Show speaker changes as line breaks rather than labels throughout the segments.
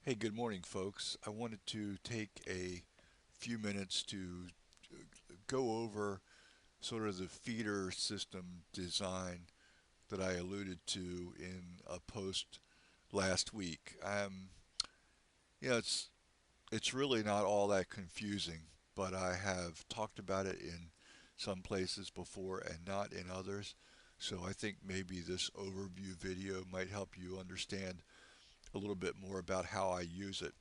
Hey, good morning, folks. I wanted to take a few minutes to go over sort of the feeder system design that I alluded to in a post last week. You know, it's really not all that confusing, but I have talked about it in some places before and not in others. So I think maybe this overview video might help you understand a little bit more about how I use it.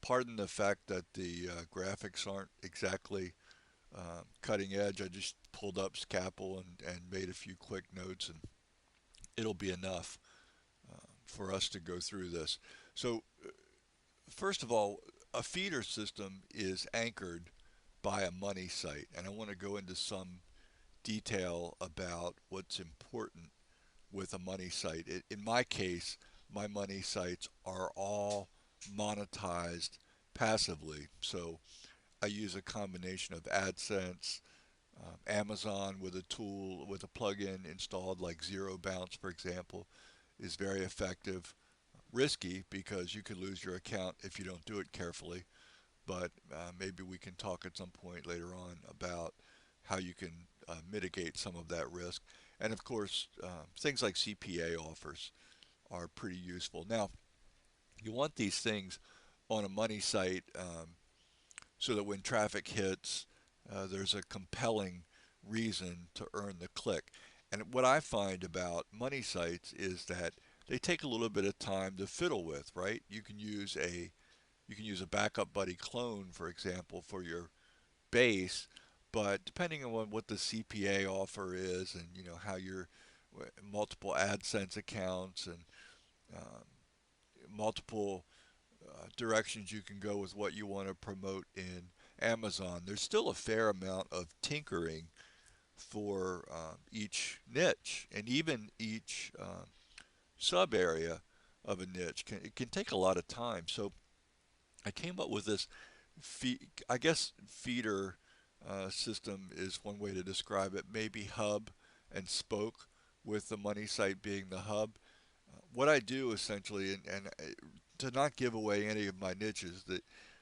Pardon the fact that the graphics aren't exactly cutting edge. I just pulled up Scapple and made a few quick notes, and it'll be enough for us to go through this. So, first of all, a feeder system is anchored by a money site, and I want to go into some detail about what's important with a money site. In my case, my money sites are all monetized passively. So I use a combination of AdSense, Amazon with a tool, with a plugin installed like Zero Bounce, for example, is very effective. Risky because you could lose your account if you don't do it carefully, but maybe we can talk at some point later on about how you can mitigate some of that risk. And of course, things like CPA offers are pretty useful. Now, you want these things on a money site so that when traffic hits, there's a compelling reason to earn the click. And what I find about money sites is that they take a little bit of time to fiddle with, right? You can use a backup buddy clone, for example, for your base, but depending on what the CPA offer is, and how your multiple AdSense accounts and um, multiple directions you can go with what you want to promote in Amazon. There's still a fair amount of tinkering for each niche, and even each sub area of a niche it can take a lot of time. So I came up with this I guess feeder system is one way to describe it. Maybe hub and spoke, with the money site being the hub. What I do essentially, and to not give away any of my niches, the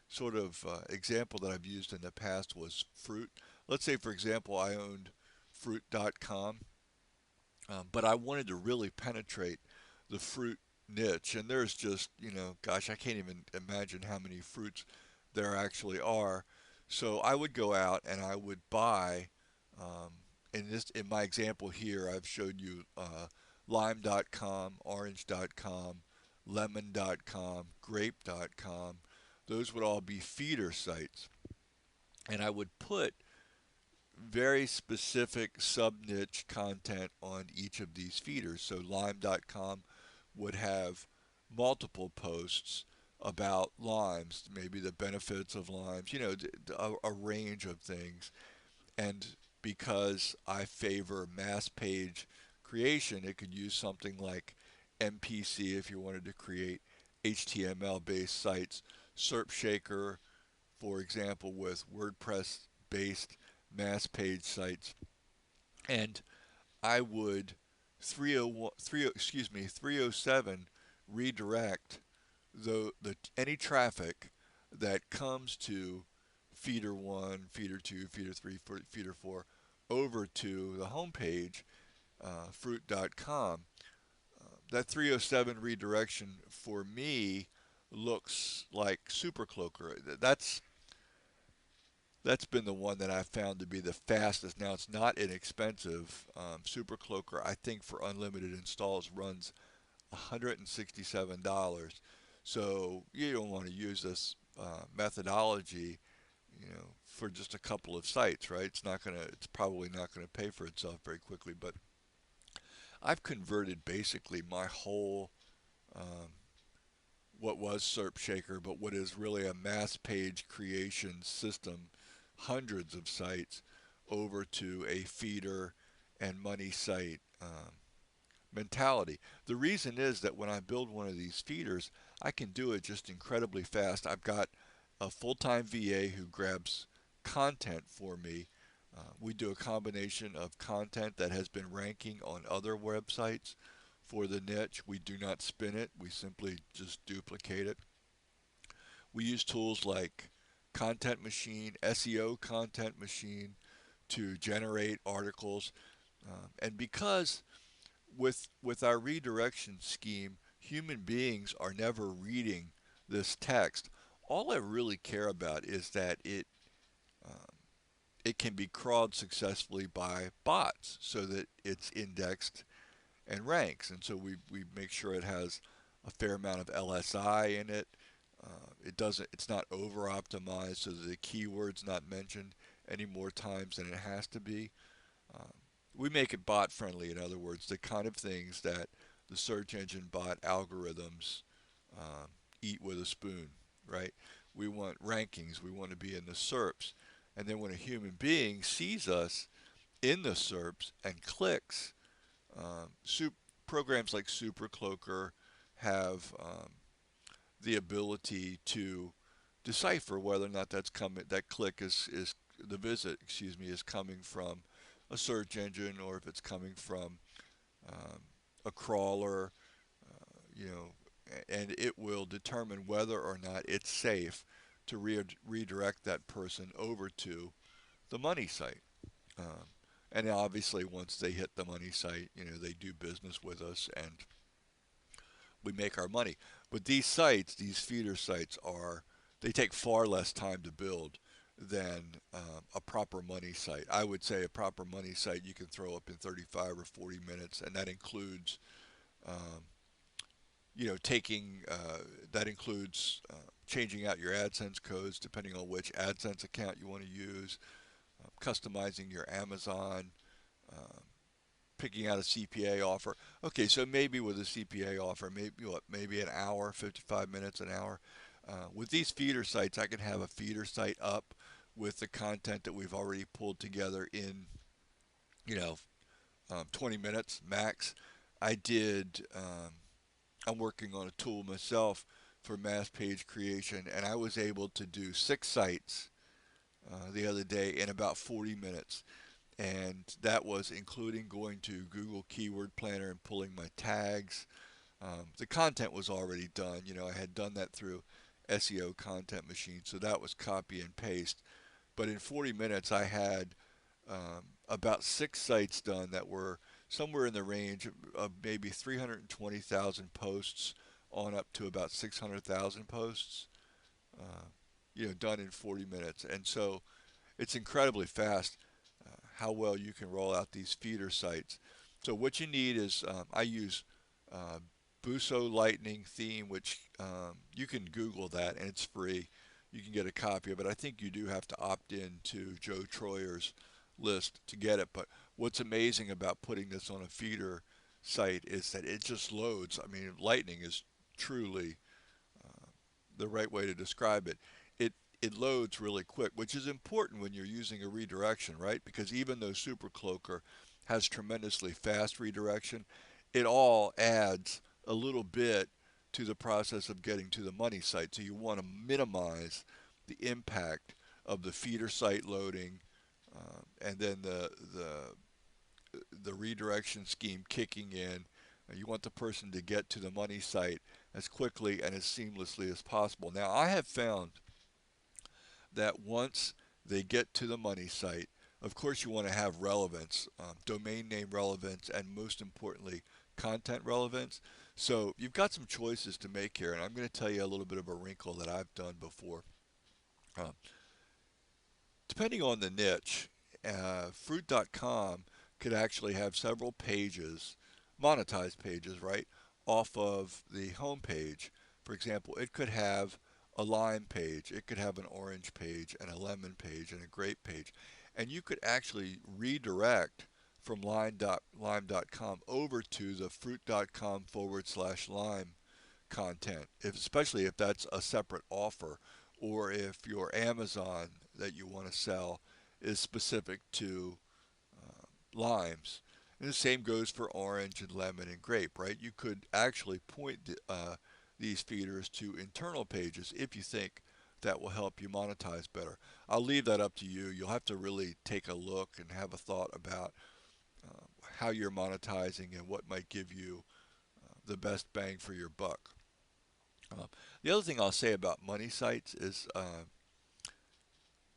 sort of example that I've used in the past was fruit. Let's say, for example, I owned fruit.com, but I wanted to really penetrate the fruit niche. And there's just, gosh, I can't even imagine how many fruits there actually are. So I would go out and I would buy, in my example here, I've showed you lime.com, orange.com, lemon.com, grape.com. Those would all be feeder sites. And I would put very specific sub niche content on each of these feeders. So lime.com would have multiple posts about limes, maybe the benefits of limes, a range of things. And because I favor mass page creation, it could use something like MPC if you wanted to create HTML based sites, SERP Shaker, for example, with WordPress based mass page sites. And I would 301, 307 redirect the any traffic that comes to feeder 1, feeder 2, feeder 3, feeder 4 over to the homepage, fruit.com. That 307 redirection for me looks like Super Cloaker. That's been the one that I've found to be the fastest. Now it's not inexpensive. Super Cloaker, I think for unlimited installs runs $167. So you don't want to use this methodology, for just a couple of sites, right? It's probably not gonna pay for itself very quickly. But I've converted basically my whole um, what was SERP Shaker, but what is really a mass page creation system, hundreds of sites, over to a feeder and money site mentality. The reason is that when I build one of these feeders, I can do it just incredibly fast. I've got a full-time VA who grabs content for me. We do a combination of content that has been ranking on other websites for the niche. We do not spin it, we simply just duplicate it. We use tools like Content Machine, SEO Content Machine to generate articles. And because with our redirection scheme, human beings are never reading this text. All I really care about is that um, it can be crawled successfully by bots so that it's indexed and ranks. And so we make sure it has a fair amount of LSI in it. It's not over optimized so that the keyword's not mentioned any more times than it has to be. Um, we make it bot friendly, in other words, the kind of things that the search engine bot algorithms um, eat with a spoon, right? We want rankings, we want to be in the SERPs. And then when a human being sees us in the SERPs and clicks, um, soup, programs like Super Cloaker have the ability to decipher whether or not that click is the visit, excuse me, is coming from a search engine or if it's coming from um, a crawler, you know, and it will determine whether or not it's safe to redirect that person over to the money site. Um, and obviously, once they hit the money site, they do business with us and we make our money. But these sites, these feeder sites, they take far less time to build than a proper money site. I would say a proper money site you can throw up in 35 or 40 minutes, and that includes, um, taking that includes changing out your AdSense codes depending on which AdSense account you want to use, customizing your Amazon, um, picking out a CPA offer. Okay, so maybe with a CPA offer, maybe an hour, 55 minutes, an hour. With these feeder sites, I can have a feeder site up with the content that we've already pulled together in, you know, 20 minutes max. I did. I'm working on a tool myself for mass page creation, and I was able to do 6 sites the other day in about 40 minutes. And that was including going to Google Keyword Planner and pulling my tags. The content was already done. I had done that through SEO Content Machine, so that was copy and paste. But in 40 minutes, I had about 6 sites done that were somewhere in the range of maybe 320,000 posts on up to about 600,000 posts, uh, done in 40 minutes. And so it's incredibly fast how well you can roll out these feeder sites. So what you need is I use uh, Buso Lightning theme, which you can Google that and it's free. You can get a copy of it. I think you do have to opt in to Joe Troyer's list to get it. But what's amazing about putting this on a feeder site is that it just loads. I mean, Lightning is truly the right way to describe it. It loads really quick, which is important when you're using a redirection, right? Because even though SuperCloaker has tremendously fast redirection, it all adds a little bit to the process of getting to the money site. So you want to minimize the impact of the feeder site loading, and then the redirection scheme kicking in. You want the person to get to the money site as quickly and as seamlessly as possible. Now, I have found that once they get to the money site, of course you want to have relevance, domain name relevance, and most importantly, content relevance. So you've got some choices to make here, and I'm going to tell you a little bit of a wrinkle that I've done before. Um, Depending on the niche, fruit.com could actually have several pages, monetized pages, right, off of the home page. For example, it could have a lime page, it could have an orange page, and a lemon page, and a grape page. And you could actually redirect from lime.com over to the fruit.com/lime content, especially if that's a separate offer, or if your Amazon that you want to sell is specific to limes. And the same goes for orange and lemon and grape, right? You could actually point these feeders to internal pages if you think that will help you monetize better. I'll leave that up to you. You'll have to really take a look and have a thought about how you're monetizing and what might give you the best bang for your buck. Uh, the other thing I'll say about money sites is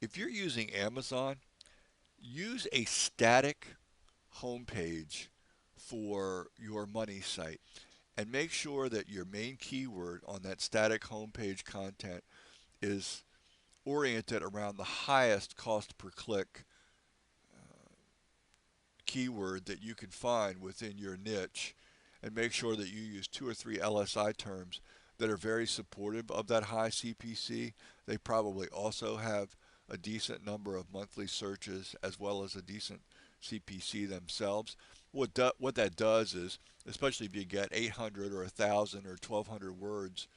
if you're using Amazon, use a static homepage for your money site and make sure that your main keyword on that static homepage content is oriented around the highest cost per click keyword that you can find within your niche, and make sure that you use 2 or 3 LSI terms that are very supportive of that high CPC. They probably also have a decent number of monthly searches as well as a decent CPC themselves. What that does is, especially if you get 800 or 1,000 or 1,200 words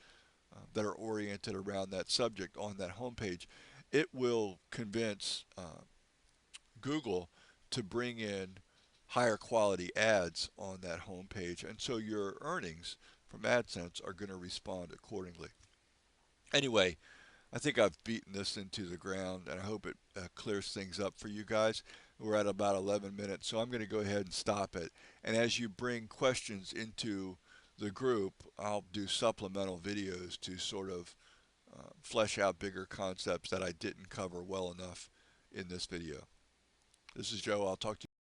that are oriented around that subject on that homepage, it will convince Google to bring in higher quality ads on that homepage, and so your earnings from AdSense are going to respond accordingly. Anyway, I think I've beaten this into the ground, and I hope it clears things up for you guys. We're at about 11 minutes, so I'm going to go ahead and stop it. And as you bring questions into the group, I'll do supplemental videos to sort of flesh out bigger concepts that I didn't cover well enough in this video. This is Joe. I'll talk to you.